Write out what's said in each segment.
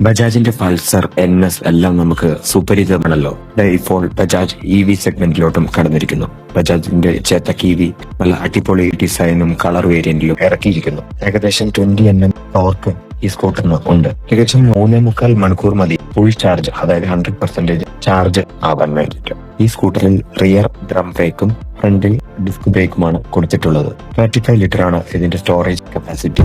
ബജാജിന്റെ Pulsar, NS എല്ലാം നമുക്ക് സുപരിചിതമാണല്ലോ. ഇപ്പോൾ ബജാജ് EV സെഗ്മെന്റിലോട്ടും കടന്നിരിക്കുന്നു. ബജാജിന്റെ ചേതക് EV നല്ല അടിപൊളി ഡിസൈനും കളർ വേരിയന്റിലും ഇറക്കിയിരിക്കുന്നു. ഏകദേശം 20 Nm ടോർക്ക് ഈ സ്കൂട്ടറിന് ഉണ്ട്. ഏകദേശം 3.25 മണിക്കൂർ മതി ഫുൾ ചാർജ്, അതായത് 100% ചാർജ് ആവാൻ വേണ്ടിയിട്ട്. ഈ സ്കൂട്ടറിൽ റിയർ ഡ്രം ബ്രേക്കും ഫ്രണ്ടിൽ ഡിസ്ക് ബ്രേക്കുമാണ് കൊടുത്തിട്ടുള്ളത്. 35 ലിറ്റർ ആണ് ഇതിന്റെ storage capacity.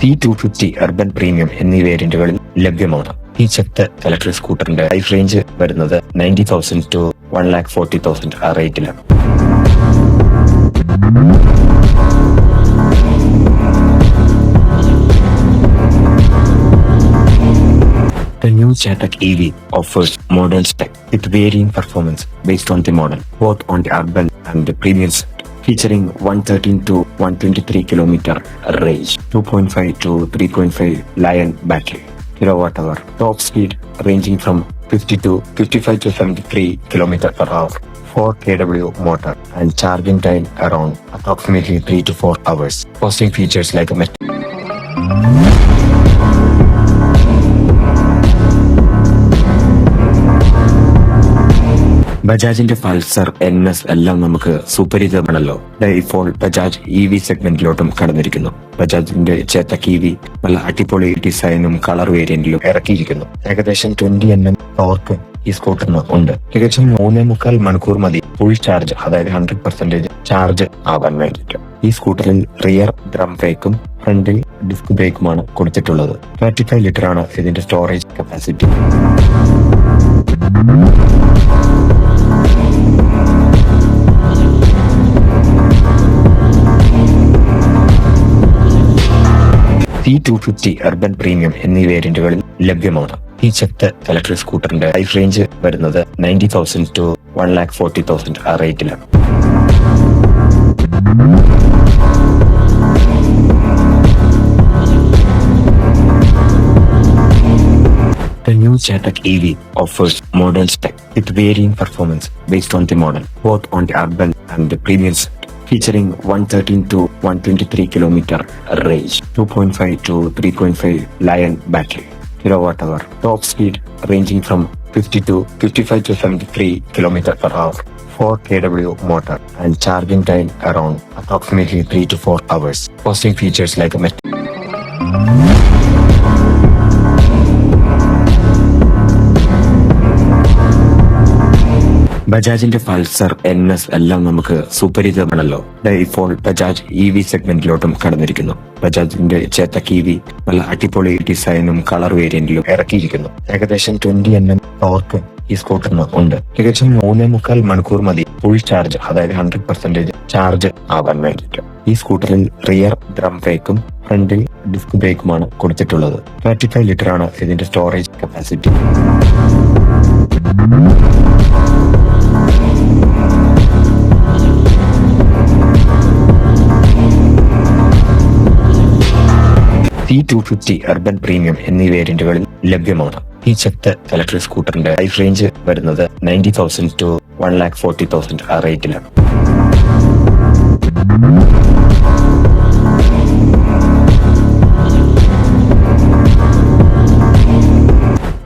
C250 urban premium എന്നീ വേരിയന്റുകളിൽ ലഭ്യമാണ്. ഈ ചെക്ക് ഇലക്ട്രിക് സ്കൂട്ടറിന്റെ പ്രൈസ് റേഞ്ച് വരുന്നത് 90,000 to 1,40,000 ആ റേറ്റിലാണ്. The new Chetak EV offers modern spec with varying performance based on the model, both on the urban and the premium side. Featuring 113 to 123 kilometer range, 2.5 to 3.5 Lion battery, kilowatt-hour, top speed ranging from 50 to 55 to 73 kilometer per hour, 4 kW motor, and charging time around approximately 3 to 4 hours. Boasting features like a ബജാജിന്റെ Pulsar, NS എല്ലാം നമുക്ക് സുപരിചിതമാണല്ലോ. ഇപ്പോൾ Bajaj EV സെഗ്മെന്റിലോട്ടും കടന്നിരിക്കുന്നു. ബജാജിന്റെ Chetak EV നല്ല അടിപൊളി ഡിസൈനും colour വേരിയന്റിലും ഇറക്കിയിരിക്കുന്നു. ഏകദേശം 20 Nm torque ഈ സ്കൂട്ടറിന് ഉണ്ട്. ഏകദേശം 3.25 മണിക്കൂർ മതി ഫുൾ ചാർജ്, അതായത് 100% ചാർജ് ആവാൻ വേണ്ടിയിട്ട്. ഈ സ്കൂട്ടറിൽ റിയർ ഡ്രം ബ്രേക്കും ഫ്രണ്ടിൽ ഡിസ്ക് ബ്രേക്കുമാണ് കൊടുത്തിട്ടുള്ളത്. 35 ലിറ്റർ ആണ് ഇതിന്റെ storage capacity. C250 urban premium എന്നീ വേരിയന്റുകളിൽ ലഭ്യമാണ്. ഈ ചെക്ക് ഇലക്ട്രിക് സ്കൂട്ടറിന്റെ പ്രൈസ് റേഞ്ച് വരുന്നത് 90,000 to 1,40,000 ആ റേറ്റിലാണ്. The new Chetak EV offers modern spec with varying performance based on the model, both on the urban and the premium side. Featuring 113 to 123 kilometer range, 2.5 to 3.5 Lion battery, kilowatt-hour, top speed ranging from 50 to 55 to 73 kilometer per hour, 4 kW motor, and charging time around approximately 3 to 4 hours. Boasting features like a ബജാജിന്റെ Pulsar, NS എല്ലാം നമുക്ക് സുപരിചിതമാണല്ലോ. ഇപ്പോൾ Bajaj EV സെഗ്മെന്റിലോട്ടും കടന്നിരിക്കുന്നു. ബജാജിന്റെ Chetak EV നല്ല അടിപൊളി ഡിസൈനും colour വേരിയന്റിലും ഇറക്കിയിരിക്കുന്നു. ഏകദേശം 20 Nm torque ഈ സ്കൂട്ടറിന് ഉണ്ട്. ഏകദേശം 3.25 മണിക്കൂർ മതി ഫുൾ ചാർജ്, അതായത് 100% ചാർജ് ആവാൻ വേണ്ടിയിട്ട്. ഈ സ്കൂട്ടറിൽ റിയർ ഡ്രം ബ്രേക്കും ഫ്രണ്ടിൽ ഡിസ്ക് ബ്രേക്കുമാണ് കൊടുത്തിട്ടുള്ളത്. 35 ലിറ്റർ ആണ് ഇതിന്റെ storage capacity. C250 urban premium എന്നീ വേരിയന്റുകളിൽ ലഭ്യമാണ്. ഈ ചെക്ക് ഇലക്ട്രിക് സ്കൂട്ടറിന്റെ പ്രൈസ് റേഞ്ച് വരുന്നത് 90,000 to 1,40,000 ആ റേറ്റിലാണ്.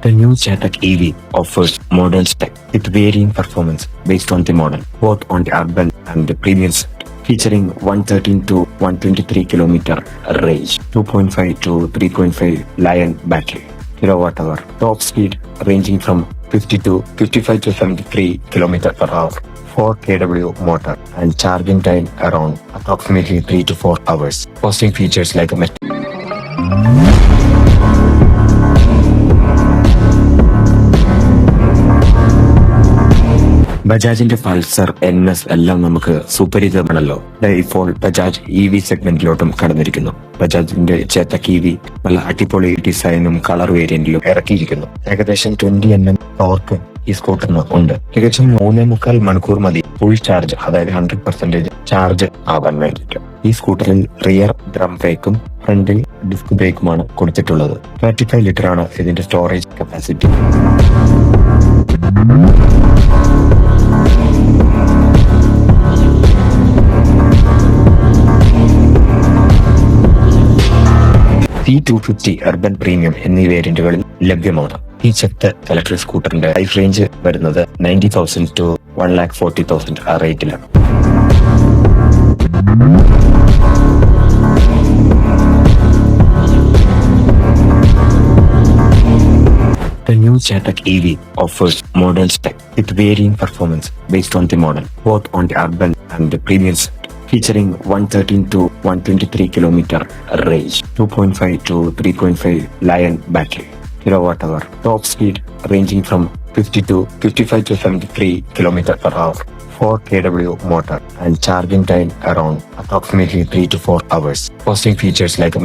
The new Chetak EV offers modern spec with varying performance based on the model, both on the urban and the premium side. Featuring 113 to 123 kilometer range, 2.5 to 3.5 Lion battery, kilowatt-hour, top speed ranging from 50 to 55 to 73 kilometer per hour, 4 kW motor, and charging time around approximately 3 to 4 hours. Boasting features like a ബജാജിന്റെ Pulsar, NS എല്ലാം നമുക്ക് സുപരിചിതമാണല്ലോ. ഇപ്പോൾ Bajaj EV സെഗ്മെന്റിലോട്ടും കടന്നിരിക്കുന്നു. ബജാജിന്റെ Chetak EV നല്ല അടിപൊളി ഡിസൈനും colour വേരിയന്റിലും ഇറക്കിയിരിക്കുന്നു. ഏകദേശം 20 Nm torque ഈ സ്കൂട്ടറിന് ഉണ്ട്. ഏകദേശം 3.25 മണിക്കൂർ മതി ഫുൾ ചാർജ്, അതായത് 100% ചാർജ് ആവാൻ വേണ്ടിയിട്ട്. ഈ സ്കൂട്ടറിൽ റിയർ ഡ്രം ബ്രേക്കും ഫ്രണ്ടിൽ ഡിസ്ക് ബ്രേക്കുമാണ് കൊടുത്തിട്ടുള്ളത്. 35 ലിറ്റർ ആണ് ഇതിന്റെ storage capacity. C250 urban premium എന്നീ വേരിയന്റുകളിൽ ലഭ്യമാണ്. ഈ ചെക്ക് ഇലക്ട്രിക് സ്കൂട്ടറിന്റെ പ്രൈസ് റേഞ്ച് വരുന്നത് 90,000 to 1,40,000 ആ റേറ്റിലാണ്. The new Chetak EV offers modern spec with varying performance based on the model, both on the urban and the premium side, featuring 113 to 123 kilometer range, 2.5 to 3.5 Lion battery, kilowatt-hour, top speed ranging from 50 to 55 to 73 kilometer per hour, 4 kW motor, and charging time around approximately 3 to 4 hours. Posting features like a